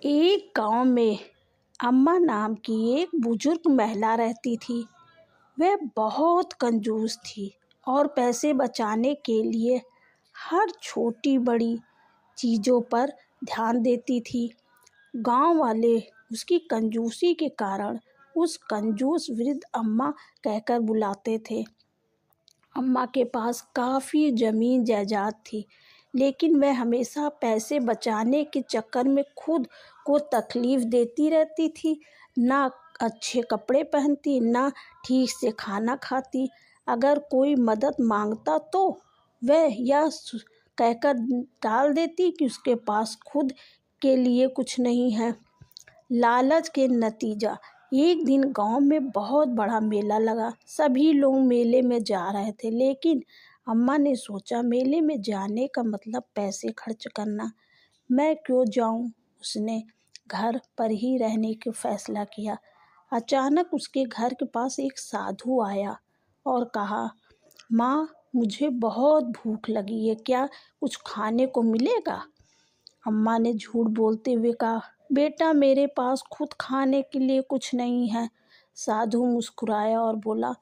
एक गांव में अम्मा नाम की एक बुजुर्ग महिला रहती थी। वह बहुत कंजूस थी और पैसे बचाने के लिए हर छोटी बड़ी चीज़ों पर ध्यान देती थी। गांव वाले उसकी कंजूसी के कारण उस कंजूस वृद्ध अम्मा कहकर बुलाते थे। अम्मा के पास काफ़ी ज़मीन जायदाद थी, लेकिन वह हमेशा पैसे बचाने के चक्कर में खुद को तकलीफ़ देती रहती थी। ना अच्छे कपड़े पहनती, ना ठीक से खाना खाती। अगर कोई मदद मांगता तो वह यह कहकर टाल देती कि उसके पास खुद के लिए कुछ नहीं है। लालच के नतीजा, एक दिन गांव में बहुत बड़ा मेला लगा। सभी लोग मेले में जा रहे थे, लेकिन अम्मा ने सोचा मेले में जाने का मतलब पैसे खर्च करना। मैं क्यों जाऊं? उसने घर पर ही रहने का फैसला किया। अचानक उसके घर के पास एक साधु आया और कहा, माँ, मुझे बहुत भूख लगी है, क्या कुछ खाने को मिलेगा? अम्मा ने झूठ बोलते हुए कहा, बेटा, मेरे पास खुद खाने के लिए कुछ नहीं है। साधु मुस्कुराया और बोला,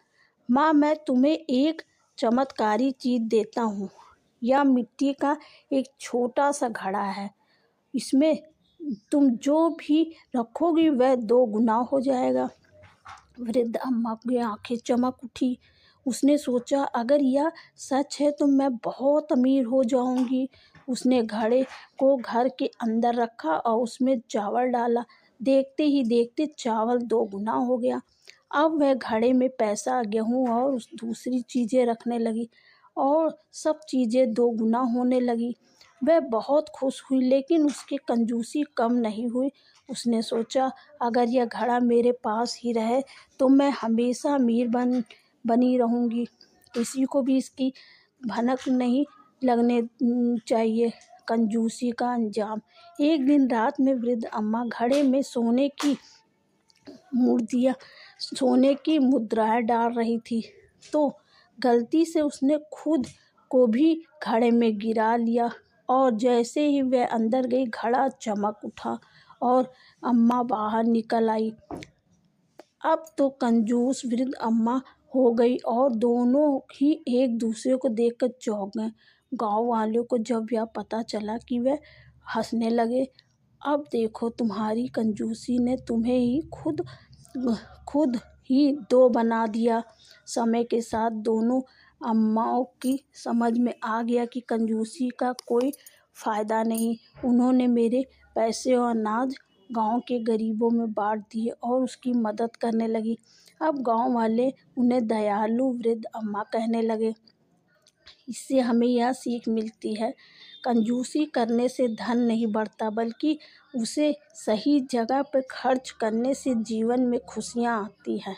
माँ, मैं तुम्हें एक चमत्कारी चीज़ देता हूँ। यह मिट्टी का एक छोटा सा घड़ा है। इसमें तुम जो भी रखोगी वह 2 गुना हो जाएगा। वृद्ध अम्मा की आंखें चमक उठी। उसने सोचा, अगर यह सच है तो मैं बहुत अमीर हो जाऊंगी। उसने घड़े को घर के अंदर रखा और उसमें चावल डाला। देखते ही देखते चावल 2 गुना हो गया। अब वह घड़े में पैसा, गेहूं और दूसरी चीज़ें रखने लगी और सब चीज़ें 2 गुना होने लगी। वह बहुत खुश हुई, लेकिन उसकी कंजूसी कम नहीं हुई। उसने सोचा, अगर यह घड़ा मेरे पास ही रहे तो मैं हमेशा अमीर बनी रहूँगी। किसी को भी इसकी भनक नहीं लगने चाहिए। कंजूसी का अंजाम। एक दिन रात में वृद्ध अम्मा घड़े में सोने की मुद्राएं डाल रही थी, तो गलती से उसने खुद को भी घड़े में गिरा लिया और जैसे ही वह अंदर गई, घड़ा चमक उठा और अम्मा बाहर निकल आई। अब तो कंजूस वृद्ध अम्मा हो गई और दोनों ही एक दूसरे को देखकर चौंक गए। गांव वालों को जब यह पता चला कि वह हंसने लगे। अब देखो, तुम्हारी कंजूसी ने तुम्हें ही खुद ही 2 बना दिया। समय के साथ दोनों अम्माओं की समझ में आ गया कि कंजूसी का कोई फ़ायदा नहीं। उन्होंने मेरे पैसे और अनाज गांव के गरीबों में बांट दिए और उसकी मदद करने लगी। अब गांव वाले उन्हें दयालु वृद्ध अम्मा कहने लगे। इससे हमें यह सीख मिलती है, कंजूसी करने से धन नहीं बढ़ता, बल्कि उसे सही जगह पर खर्च करने से जीवन में खुशियाँ आती हैं।